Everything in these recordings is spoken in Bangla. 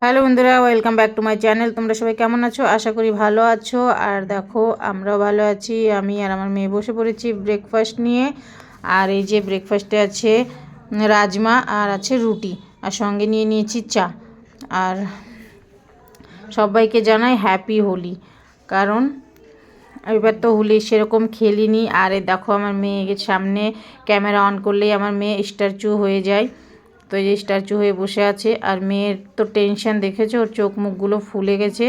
হ্যালো বন্ধুরা, welcome back to my channel. তোমরা সবাই কেমন আছো? আশা করি ভালো আছো। আর দেখো, আমরাও ভালো আছি। আমি আর আমার মেয়ে বসে পড়েছি ব্রেকফাস্ট নিয়ে। আর এই যে ব্রেকফাস্টে আছে রাজমা আর আছে রুটি, আর সঙ্গে নিয়ে নিয়েছি চা। আর সবাইকে জানাই হ্যাপি হোলি, কারণ এবার তো হোলি সেরকম খেলিনি। আর এই দেখো, আমার মেয়ের সামনে ক্যামেরা অন করলেই আমার মেয়ে স্ট্যাচু হয়ে যায়। তো এই যে স্ট্যাচু হয়ে বসে আছে। আর মেয়ের তো টেনশন দেখেছো, ওর চোখ মুখগুলো ফুলে গেছে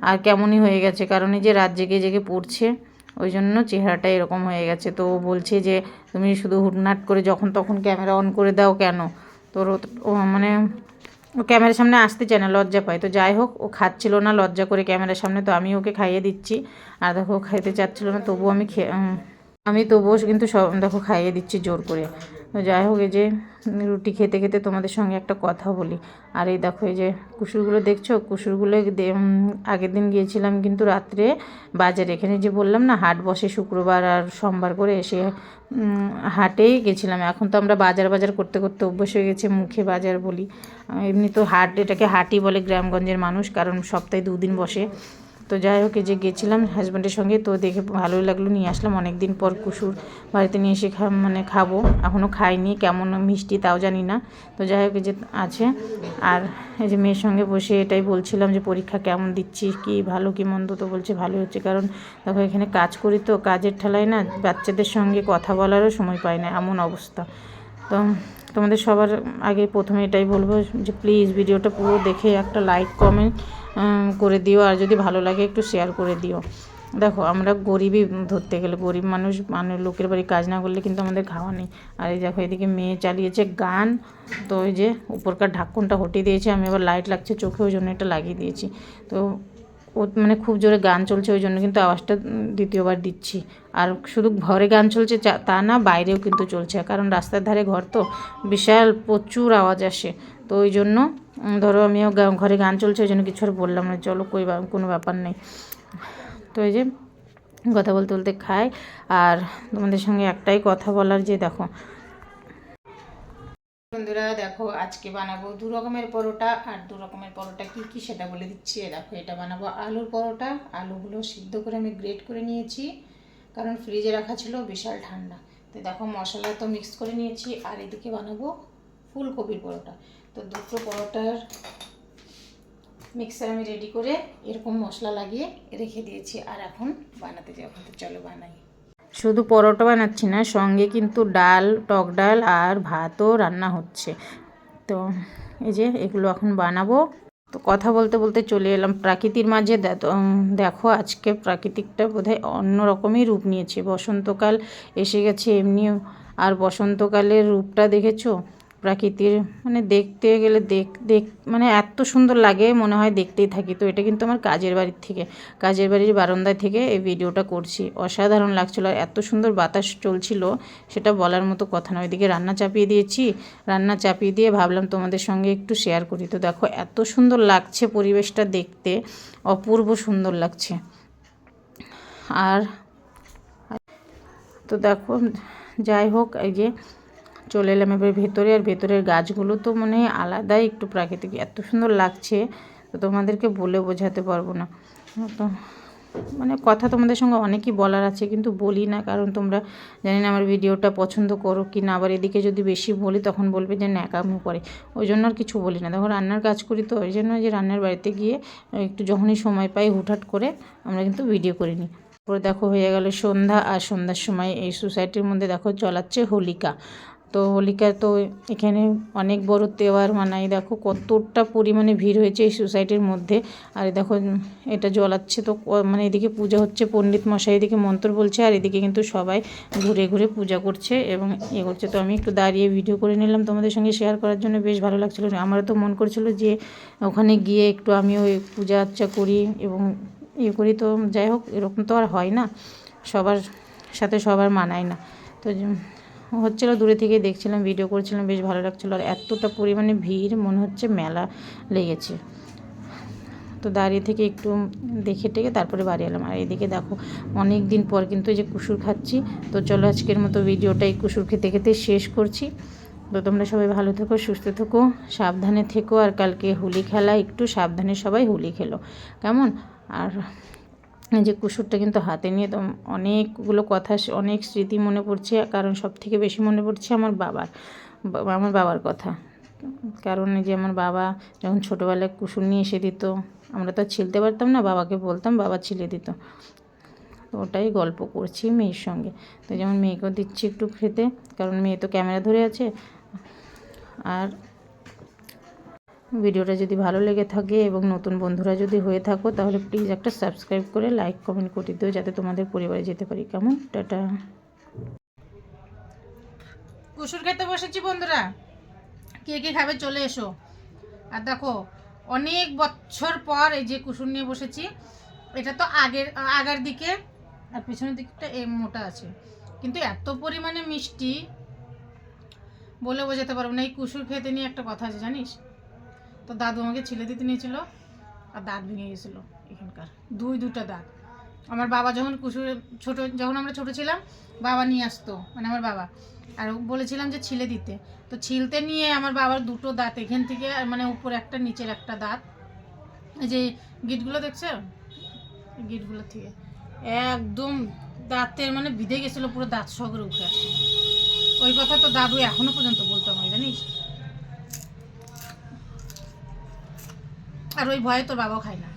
আর কেমনই হয়ে গেছে, কারণ এই যে রাত জেগে জেগে পড়ছে, ওই জন্য চেহারাটা এরকম হয়ে গেছে। তো ও বলছে যে তুমি শুধু হুটনাট করে যখন তখন ক্যামেরা অন করে দাও কেন? তোর ও মানে ও ক্যামেরার সামনে আসতে চায় না, লজ্জা পায়। তো যাই হোক, ও খাচ্ছিল না লজ্জা করে ক্যামেরার সামনে, তো আমি ওকে খাইয়ে দিচ্ছি। আর দেখো, ও খাইতে চাচ্ছিল না, তবুও আমি তবুও কিন্তু সব দেখো খাইয়ে দিচ্ছি জোর করে। তো যাই হোক, এই যে রুটি খেতে খেতে তোমাদের সঙ্গে একটা কথা বলি। আর এই দেখো, এই যে কুসুরগুলো দেখছো, কুসুরগুলো আগের দিন গিয়েছিলাম কিন্তু রাত্রে বাজারে। এখানে যে বললাম না, হাট বসে শুক্রবার আর সোমবার করে, এসে হাটেই গেছিলাম। এখন তো আমরা বাজার বাজার করতে করতে অভ্যেস হয়ে গেছে, মুখে বাজার বলি। এমনি তো হাট, এটাকে হাটই বলে গ্রামগঞ্জের মানুষ, কারণ সপ্তাহে 2 দিন বসে। তো যাই হোক, এই যে গেছিলাম হাজব্যান্ডের সঙ্গে, তো দেখে ভালোই লাগলো, নিয়ে আসলাম। অনেক দিন পর কুসুর বাড়িতে নিয়ে এসে খাবো। এখনও খাইনি, কেমন মিষ্টি তাও জানি না। তো যাই হোক, এই যে আছে। আর এই যে মেয়ের সঙ্গে বসে এটাই বলছিলাম যে পরীক্ষা কেমন দিচ্ছিস, কি ভালো কি মন্দ। তো বলছে ভালোই হচ্ছে, কারণ দেখো এখানে কাজ করি, তো কাজের ঠেলায় না বাচ্চাদের সঙ্গে কথা বলারও সময় পাই না, এমন অবস্থা। তো তোমাদের সবার আগে প্রথমে এটাই বলবো যে প্লিজ ভিডিওটা পুরো দেখে একটা লাইক কমেন্ট করে দিও, আর যদি ভালো লাগে একটু শেয়ার করে দিও। দেখো, আমরা গরিবই ধরতে গেলে, গরিব মানুষ লোকের বাড়ি কাজ না করলে কিন্তু আমাদের খাওয়া নেই। আর এই দেখো, এদিকে মেয়ে চালিয়েছে গান। তো ওই যে উপরকার ঢাকনটা হটিয়ে দিয়েছে, আমি আবার লাইট লাগছে চোখে, ওই জন্য এটা লাগিয়ে দিয়েছি। তো ও মানে খুব জোরে গান চলছে, ওই জন্য কিন্তু আওয়াজটা দ্বিতীয়বার দিচ্ছি। আর শুধু ঘরে গান চলছে তা না, বাইরেও কিন্তু চলছে, কারণ রাস্তার ধারে ঘর তো বিশাল প্রচুর আওয়াজ আসে। তো ওই জন্য ধরো আমিও ঘরে গান চলছে, ওই জন্য কিছু আর বললাম না, চলো কোনো ব্যাপার নেই। তো এই যে কথা বলতে বলতে খাই। আর তোমাদের সঙ্গে একটাই কথা বলার, যে দেখো বন্ধুরা, দেখো আজকে বানাবো 2 রকমের পরোটা। আর 2 রকমের পরোটা কি কি সেটা বলে দিচ্ছি। দেখো, এটা বানাবো আলুর পরোটা। আলুগুলো সিদ্ধ করে আমি গ্রেট করে নিয়েছি, কারণ ফ্রিজে রাখা ছিল, বিশাল ঠান্ডা। তো দেখো, মশলা তো মিক্স করে নিয়েছি। আর এদিকে বানাবো ফুলকপির পরোটা। তো দুটো পরোটার মিক্সার আমি রেডি করে এরকম মশলা লাগিয়ে রেখে দিয়েছি। আর এখন বানাতে যাবো, তো চলো বানাই। শুধু পরোটা বানাচ্ছি না, সঙ্গে কিন্তু ডাল, টক ডাল আর ভাতও রান্না হচ্ছে। তো এই যে এগুলো এখন বানাবো। তো কথা বলতে বলতে চলে এলাম প্রাকৃতির মাঝে। দেখো, আজকে প্রাকৃতিকটা বোধহয় অন্য রকমই রূপ নিয়েছে। বসন্তকাল এসে গেছে এমনিও। আর বসন্তকালের রূপটা দেখেছো প্রাকৃতির, মানে দেখতে গেলে মানে এত সুন্দর লাগে, মনে হয় দেখতেই থাকি। তো এটা কিন্তু আমার কাজের বাড়ির বারান্দায় থেকে এই ভিডিওটা করছি। অসাধারণ লাগছিলো, আর এত সুন্দর বাতাস চলছিল, সেটা বলার মতো কথা নয়। ওইদিকে রান্না চাপিয়ে দিয়েছি, রান্না চাপিয়ে দিয়ে ভাবলাম তোমাদের সঙ্গে একটু শেয়ার করি। তো দেখো, এত সুন্দর লাগছে পরিবেশটা দেখতে, অপূর্ব সুন্দর লাগছে। আর তো দেখো, যাই হোক, এই যে চলে এলাম এবার ভেতরে। আর ভেতরের গাছগুলো তো মানে আলাদাই একটু প্রাকৃতিক, এত সুন্দর লাগছে, তো তোমাদেরকে বলে বোঝাতে পারবো না। তো মানে কথা তোমাদের সঙ্গে অনেকই বলার আছে, কিন্তু বলি না, কারণ তোমরা জানি না আমার ভিডিওটা পছন্দ করো কি না। আবার এদিকে যদি বেশি বলি তখন বলবে যে ন্যাকামি করে, ওই জন্য আর কিছু বলি না। দেখো, রান্নার কাজ করি, তো ওই জন্য যে রান্নার বাড়িতে গিয়ে একটু যখনই সময় পাই হুটহাট করে আমরা কিন্তু ভিডিও করে নিই। তারপরে দেখো হয়ে গেল সন্ধ্যা। আর সন্ধ্যার সময় এই সোসাইটির মধ্যে দেখো জ্বলাচ্ছে হোলিকা। তো হোলিকা তো এখানে অনেক বড় তেওয়ার মানাই। দেখো কতটা পরিমাণে ভিড় হয়েছে এই সোসাইটির মধ্যে। আর দেখো এটা জ্বলাচ্ছে, তো মানে এদিকে পূজা হচ্ছে, পণ্ডিত মশাই এদিকে মন্ত্র বলছে, আর এদিকে কিন্তু সবাই ঘুরে ঘুরে পূজা করছে এবং ইয়ে করছে। তো আমি একটু দাঁড়িয়ে ভিডিও করে নিলাম তোমাদের সঙ্গে শেয়ার করার জন্য, বেশ ভালো লাগছিলো। আমারও তো মন করছিল যে ওখানে গিয়ে একটু আমিও পূজা আর্চা করি এবং ইয়ে করি। তো যাই হোক, এরকম তো আর হয় না, সবার সাথে সবার মানায় না। তো হচ্ছিলো, দূরে থেকে দেখছিলাম, ভিডিও করছিলাম, বেশ ভালো লাগছিলো। আর এতটা পরিমাণে ভিড়, মনে হচ্ছে মেলা লেগেছে। তো দাঁড়িয়ে থেকে একটু দেখে টেকে তারপরে বাড়ি এলাম। আর এদিকে দেখো, অনেক দিন পর কিন্তু এই যে কুসুর খাচ্ছি। তো চলো আজকের মতো ভিডিওটা এই কুসুর খেতে খেতে শেষ করছি। তো তোমরা সবাই ভালো থেকো, সুস্থ থেকো, সাবধানে থেকো। আর কালকে হোলি খেলা, একটু সাবধানে সবাই হোলি খেলো, কেমন? আর এই যে কুসুরটা কিন্তু হাতে নিয়ে তো অনেকগুলো কথা, অনেক স্মৃতি মনে পড়ছে। কারণ সব থেকে বেশি মনে পড়ছে আমার বাবার কথা। কারণ এই যে আমার বাবা যখন ছোটোবেলায় কুসুর নিয়ে এসে দিত, আমরা তো ছিলতে পারতাম না, বাবাকে বলতাম, বাবা ছিলে দিত। তো ওটাই গল্প করছি মেয়ের সঙ্গে। তো যেমন মেয়েকেও দিচ্ছি একটু খেতে, কারণ মেয়ে তো ক্যামেরা ধরে আছে। আর ভিডিওটা যদি ভালো লেগে থাকে এবং নতুন বন্ধুরা যদি হয়ে থাকো, তাহলে প্লিজ একটা সাবস্ক্রাইব করে লাইক কমেন্ট করে দিও, যাতে তোমাদের পরিবারে যেতে পারি, কেমন? টাটা। কুসুর খেতে বসেছি বন্ধুরা, কে কে খাবে চলে এসো। আর দেখো অনেক বছর পর এই যে কুসুর নিয়ে বসেছি। এটা তো আগের দিকে, আর পেছনের দিকটা মোটা আছে, কিন্তু এত পরিমাণে মিষ্টি বলে বোঝাতে পারবো না। এই কুসুর খেতে নিয়ে একটা কথা আছে জানিস? তো দাদু আমাকে ছিলে দিতে নিয়েছিল, আর দাঁত ভেঙে গেছিলো এখানকার, দুটা দাঁত। আমার বাবা যখন যখন আমরা ছোট ছিলাম, বাবা নিয়ে আসতো, মানে আমার বাবা, আর বলেছিলাম যে ছিলে দিতে। তো ছিলতে নিয়ে আমার বাবার দুটো দাঁত এখান থেকে, মানে উপরে একটা নিচের একটা দাঁত, এই যে গিটগুলো দেখছো, গিটগুলো থেকে একদম দাঁতের মানে বিঁধে গেছিলো, পুরো দাঁত সগরে উঠে আসছিল। ওই কথা তো দাদু এখনো পর্যন্ত বলতো আমায়, জানিস? আর ওই ভয়ে তোর বাবাও খায় না।